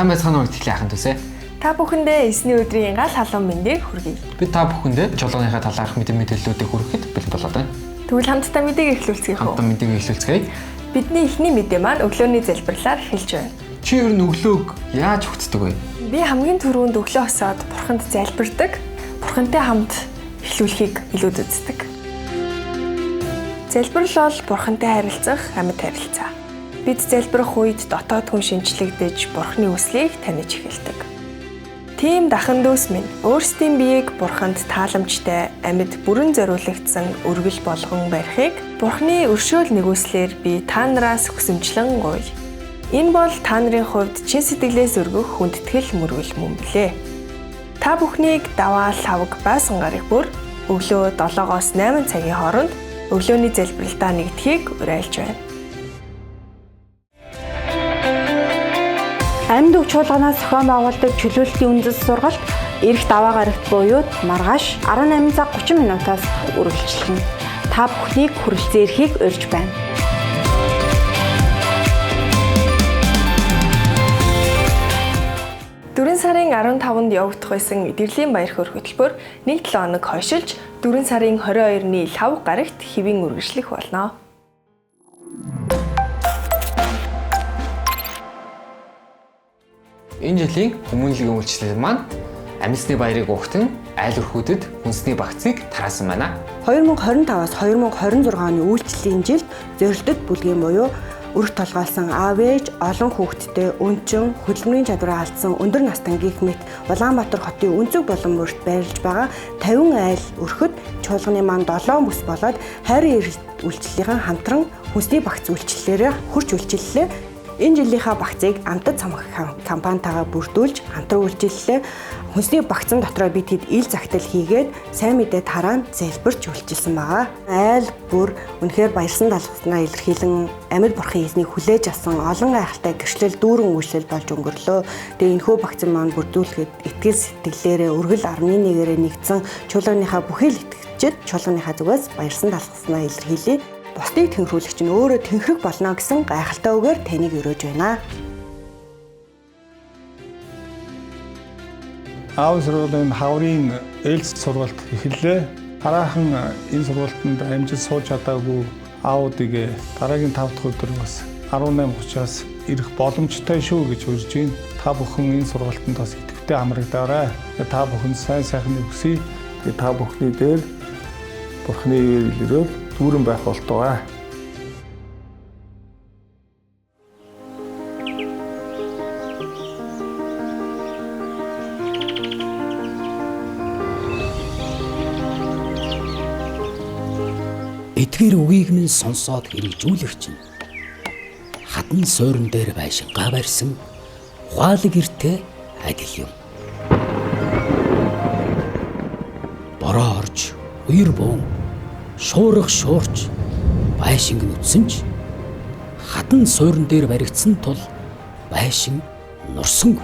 Сайн байцгаана уу итгэлийн ахын төсөө. Та бүхэндээ эсний өдрийн гал халуун мэндийг хүргэе. Би та бүхэндээ чуулганыхаа талаарх мэдээллүүдийг хүргэхэд бэлэн болоод байна. Тэгвэл хамтдаа мэдээг эхлүүлцгээе. Хамтдаа мэдээг эхлүүлцгээе. Бидний эхний мэдээ маань өглөөний залбирлаар эхэлж байна. Чи ер нь өглөөг яаж өгцдөг вэ? Би хамгийн түрүүнд өглөө хосоод бурханд залбирдаг. Бурхантай хамт эхлүүлэхийг илүүд үздэг. Залбирал бол бурхантай харилцах амьд харилцаа. Бид залбирах үед дотоод хүн шинчлэгдэж бурхны үслийг таних эхэлдэг. Тийм дахин дүүс минь өөрсдийн биеийг бурханд тааламжтай амьд бүрэн зориулагдсан өргөл болгон барихыг бурхны өршөөл нэгүслэр би та нараас хүсэмжлэн гуйж. Энэ бол та нарын хувьд чин сэтгэлээс өргөх хүндэтгэл мөргөл мөн билээ. Та бүхнийг даваал хавг байсан гарыг бүр өглөө 7-оос 8 цагийн хооронд өглөөний залбиралдаа нэгдэхийг уриалж байна. Амьд үг чуулганаас зохион байгуулдаг чөлөөлтийн үндэс сургалт эрт даваа гарагт буюу маргааш 18 цаг 30 минутаас үргэлжлэнэ. Та бүхнийг хүрэлцэн ирэхийг урьж байна. Дөрвөн сарын 15-нд явагдах байсан Эдгэрлийн баяр хөөр хөтөлбөр 1-7 хоног хойшилж 4 сарын 22-ны лав гарагт хэвийн үргэлжлэх болно. Энэ жилийн хүмүүнлэгийн үйлчлэл маань амьсны баярыг угтан айл өрхүүдэд хүнсний багцыг тараасан байна. 2025-аас 2026 оны үйлчлэлийн жилд зорилтод бүлгийн буюу өрх толгойлсон аав ээж, олон хүүхэдтэй, өнчин, хөдөлмөрийн чадвараа алдсан өндөр настай гих мэт Улаанбаатар хотын өнцөг болон мөрөлд байрлаж байгаа 50 айл өрхөд чуулганы маань 7 бүс болоод хайрын эрэлт үйлчлэлийн хамтран хүнсний багц үйлчлэлээр хурц үйлчлэлээ. Энэ жилийнхаа багцыг амтад цамх компанитайгаа бүрдүүлж хамтран үйлчлэлээ. Хүнсний багцсан дотроо бид хэд ил загтал хийгээд сайн мэдээ тараан залбирч үйлчилсэн байгаа. Айл бүр үнэхээр баярсан талхснаа илэрхийлэн амьд бурхан эзнийг хүлээж авсан олон гайхалтай гэрчлэл дүүрэн үйлчлэл болж өнгөрлөө. Тэгээ энэхүү багцсан маань бүрдүүлэхэд итгэл сэтгэлээрээ өргөл 11-ээрээ нэгдсэн чуулганыхаа бүхий л итгэгчид чуулганыхаа зүгээс баярсан талхснаа илэрхийлье. Бусдыг тэнхрүүлэгч нь өөрөө тэнхрэх болно гэсэн гайхалтай үгээр таныг өрөөж байна. Аав сургуулийн хаврын ээлж сургалт эхэллээ. Хараахан энэ сургалтанд амжилт сууж чадаагүй аавуудыг дараагийн 5 дахь өдөр бас 18:30-аас ирэх боломжтой шүү гэж урьж байна. Та бүхэн энэ сургалтанд бас идэвхтэй амрагдаарай. Та бүхэн сайн сайхныг хүсье. Та бүхний дээр Бурхны ирэл дүүрэн байх болтугай. Эдгээр үгийг минь сонсоод хэрэгжүүлэгч нь хатан суурин дээр байшингаа барьсан ухаалаг эртээ адил юм. Бороо орж уяр буун шуурга шуурч байшинг нүцсэн ч хатан суурин дээр баригдсан тул байшин нурсангүй.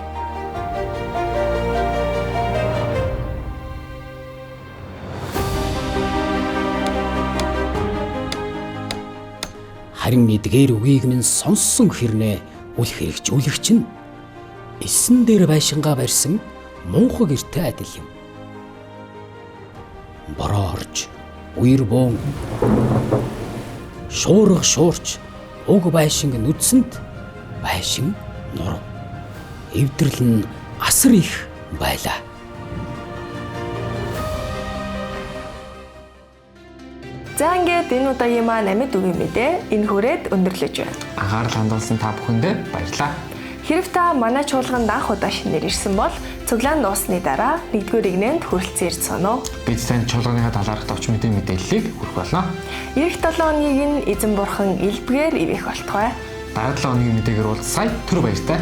Харин эдгээр үгийг минь сонссон хэрнээ үл хэрэгжүүлэгч нь эсэн дээр байшингаа барьсан мунхаг эртээ адил юм. Бороо орж уяр буун шуурга шуурч уг байшинг нүдсэнд байшин нур. Эвдрэл нь асар их байлаа. За ингээд энэ удаагийн маань амьд үгийн мэдээ энэ хүрээд өндөрлөж байна. Анхаарал хандуулсан та бүхэндээ баярлалаа. Хэрэв та манай чуулганд анх удаа шинээр ирсэн бол цуглаан дуусны дараа 1-р игнэнд хүрэлцэн ирж соноо. Бид танд чуулганыхаа талаарх товч мэдээллийг хүргэх болно. Ирэх 7 хоногийг нь эзэн бурхан элбгээр ивэх болтугай. Дараа 7 хоногийн мэдээгээр уулзсай. Түр баяртай.